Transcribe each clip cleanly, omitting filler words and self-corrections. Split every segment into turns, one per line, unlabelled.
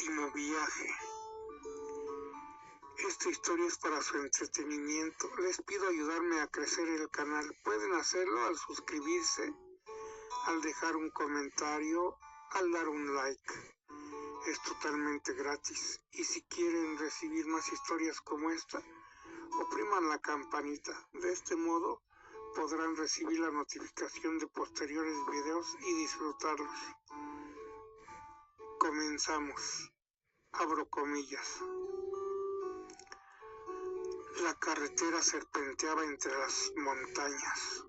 último viaje. Esta historia es para su entretenimiento. Les pido ayudarme a crecer el canal. Pueden hacerlo al suscribirse, al dejar un comentario, al dar un like. Es totalmente gratis. Y si quieren recibir más historias como esta, opriman la campanita. De este modo podrán recibir la notificación de posteriores videos y disfrutarlos. Comenzamos. Abro comillas. La carretera serpenteaba entre las montañas.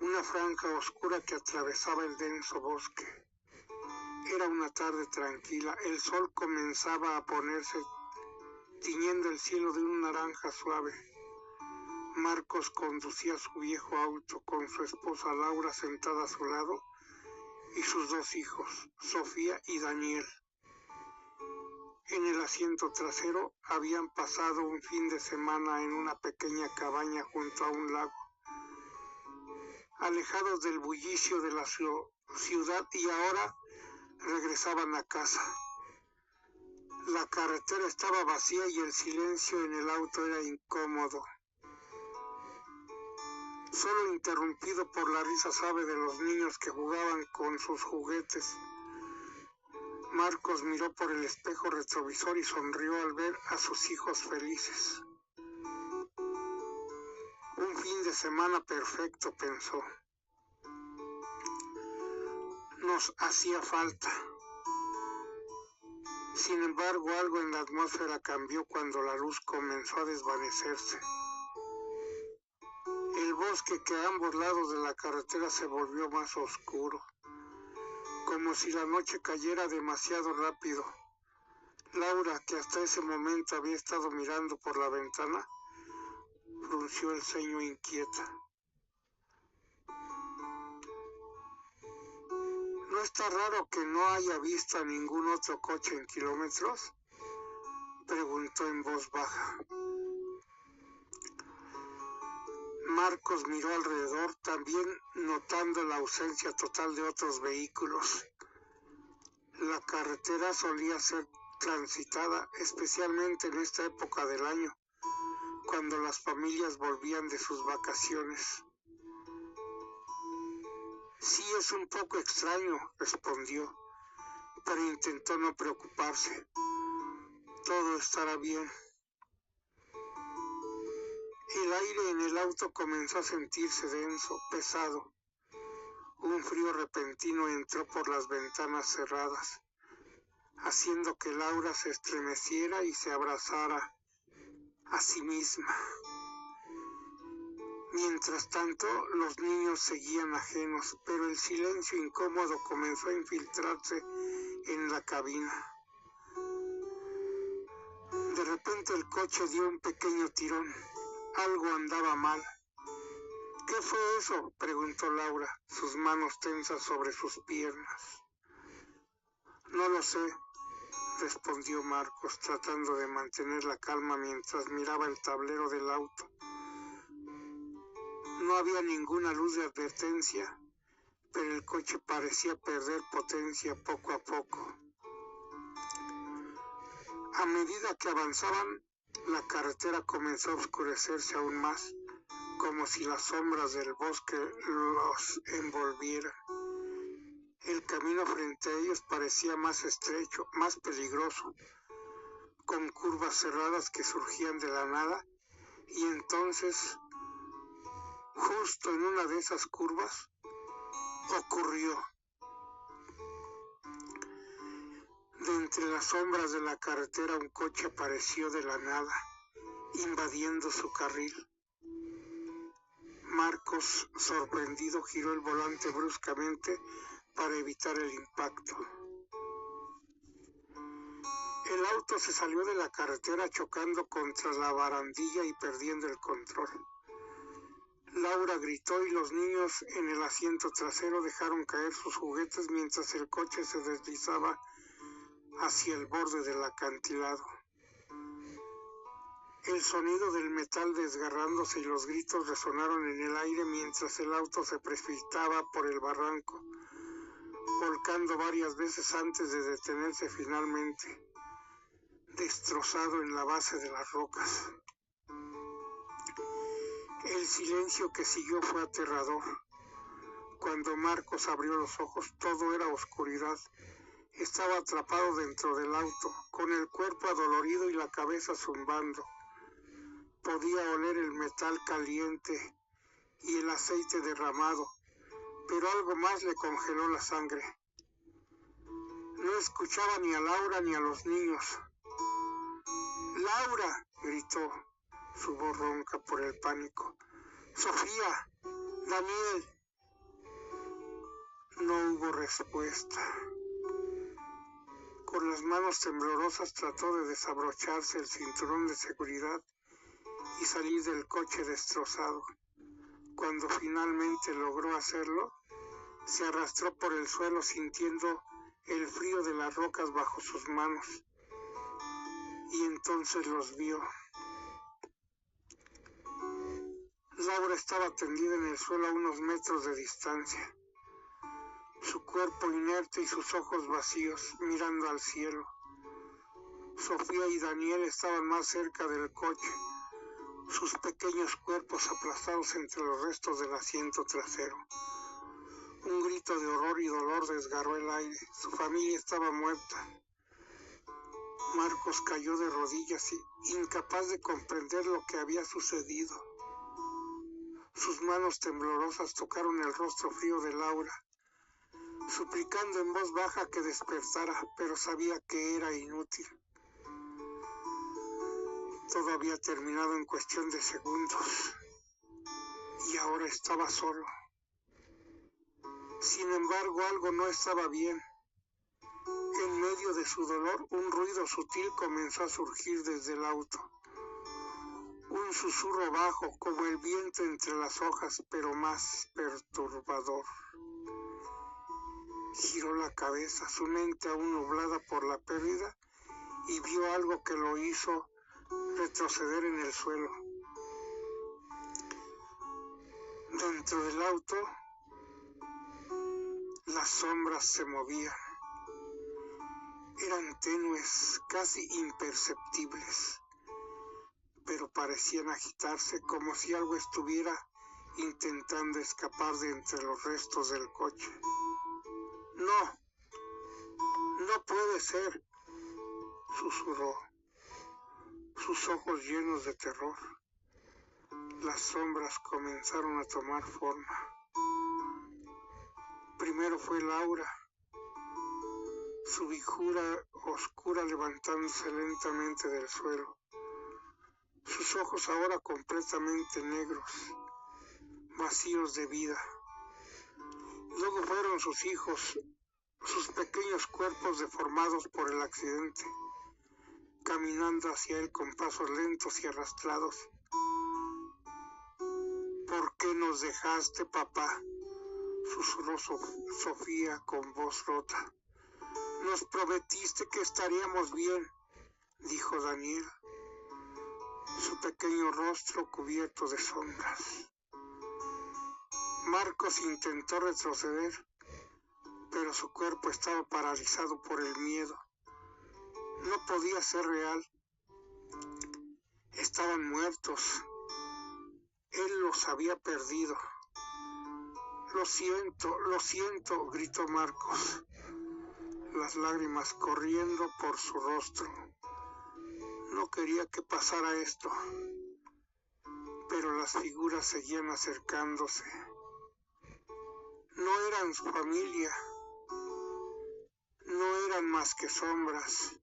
Una franja oscura que atravesaba el denso bosque. Era una tarde tranquila. El sol comenzaba a ponerse, tiñendo el cielo de un naranja suave. Marcos conducía su viejo auto con su esposa Laura sentada a su lado y sus dos hijos, Sofía y Daniel. En el asiento trasero habían pasado un fin de semana en una pequeña cabaña junto a un lago, alejados del bullicio de la ciudad, y ahora regresaban a casa. La carretera estaba vacía y el silencio en el auto era incómodo, solo interrumpido por la risa suave de los niños que jugaban con sus juguetes. Marcos miró por el espejo retrovisor y sonrió al ver a sus hijos felices. Un fin de semana perfecto, pensó. Nos hacía falta. Sin embargo, algo en la atmósfera cambió cuando la luz comenzó a desvanecerse. El bosque que a ambos lados de la carretera se volvió más oscuro, como si la noche cayera demasiado rápido. Laura, que hasta ese momento había estado mirando por la ventana, frunció el ceño inquieta. ¿No está raro que no haya visto a ningún otro coche en kilómetros?, preguntó en voz baja. Marcos miró alrededor, también notando la ausencia total de otros vehículos. La carretera solía ser transitada, especialmente en esta época del año, cuando las familias volvían de sus vacaciones. Sí, es un poco extraño, respondió, pero intentó no preocuparse. Todo estará bien. El aire en el auto comenzó a sentirse denso, pesado. Un frío repentino entró por las ventanas cerradas, haciendo que Laura se estremeciera y se abrazara a sí misma. Mientras tanto, los niños seguían ajenos, pero el silencio incómodo comenzó a infiltrarse en la cabina. De repente el coche dio un pequeño tirón. Algo andaba mal. ¿Qué fue eso?, preguntó Laura, sus manos tensas sobre sus piernas. No lo sé, respondió Marcos, tratando de mantener la calma mientras miraba el tablero del auto. No había ninguna luz de advertencia, pero el coche parecía perder potencia poco a poco. A medida que avanzaban, la carretera comenzó a oscurecerse aún más, como si las sombras del bosque los envolvieran. El camino frente a ellos parecía más estrecho, más peligroso, con curvas cerradas que surgían de la nada, y entonces, justo en una de esas curvas, ocurrió. De entre las sombras de la carretera un coche apareció de la nada, invadiendo su carril. Marcos, sorprendido, giró el volante bruscamente para evitar el impacto. El auto se salió de la carretera chocando contra la barandilla y perdiendo el control. Laura gritó y los niños en el asiento trasero dejaron caer sus juguetes mientras el coche se deslizaba hacia el borde del acantilado. El sonido del metal desgarrándose y los gritos resonaron en el aire mientras el auto se precipitaba por el barranco, volcando varias veces antes de detenerse finalmente, destrozado en la base de las rocas. El silencio que siguió fue aterrador. Cuando Marcos abrió los ojos, todo era oscuridad. Estaba atrapado dentro del auto, con el cuerpo adolorido y la cabeza zumbando. Podía oler el metal caliente y el aceite derramado, pero algo más le congeló la sangre. No escuchaba ni a Laura ni a los niños. ¡Laura!, gritó, su voz ronca por el pánico. ¡Sofía! ¡Daniel! No hubo respuesta. Con las manos temblorosas trató de desabrocharse el cinturón de seguridad y salir del coche destrozado. Cuando finalmente logró hacerlo, se arrastró por el suelo sintiendo el frío de las rocas bajo sus manos. Y entonces los vio. Laura estaba tendida en el suelo a unos metros de distancia, su cuerpo inerte y sus ojos vacíos, mirando al cielo. Sofía y Daniel estaban más cerca del coche, sus pequeños cuerpos aplastados entre los restos del asiento trasero. Un grito de horror y dolor desgarró el aire. Su familia estaba muerta. Marcos cayó de rodillas, incapaz de comprender lo que había sucedido. Sus manos temblorosas tocaron el rostro frío de Laura, suplicando en voz baja que despertara, pero sabía que era inútil. Todo había terminado en cuestión de segundos, y ahora estaba solo. Sin embargo, algo no estaba bien. En medio de su dolor, un ruido sutil comenzó a surgir desde el auto. Un susurro bajo, como el viento entre las hojas, pero más perturbador. Giró la cabeza, su mente aún nublada por la pérdida, y vio algo que lo hizo retroceder en el suelo. Dentro del auto, las sombras se movían. Eran tenues, casi imperceptibles, pero parecían agitarse como si algo estuviera intentando escapar de entre los restos del coche. ¡No! ¡No puede ser!, susurró, sus ojos llenos de terror. Las sombras comenzaron a tomar forma. Primero fue Laura, su figura oscura levantándose lentamente del suelo, sus ojos ahora completamente negros, vacíos de vida. Luego fueron sus hijos, sus pequeños cuerpos deformados por el accidente, caminando hacia él con pasos lentos y arrastrados. ¿Por qué nos dejaste, papá?, susurró Sofía con voz rota. Nos prometiste que estaríamos bien, dijo Daniel, su pequeño rostro cubierto de sombras. Marcos intentó retroceder, pero su cuerpo estaba paralizado por el miedo. No podía ser real. Estaban muertos. Él los había perdido. Lo siento, gritó Marcos, las lágrimas corriendo por su rostro. No quería que pasara esto, pero las figuras seguían acercándose. No eran su familia, no eran más que sombras,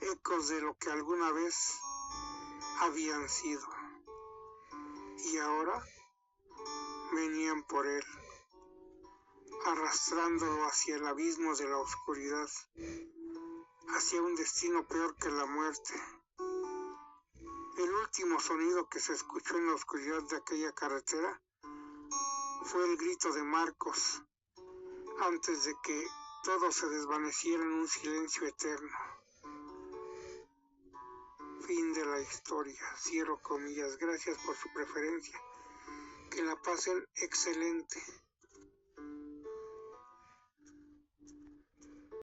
ecos de lo que alguna vez habían sido. Y ahora venían por él, arrastrándolo hacia el abismo de la oscuridad, hacia un destino peor que la muerte. El último sonido que se escuchó en la oscuridad de aquella carretera fue el grito de Marcos, antes de que todo se desvaneciera en un silencio eterno. Fin de la historia. Cierro comillas. Gracias por su preferencia. Que la pasen excelente.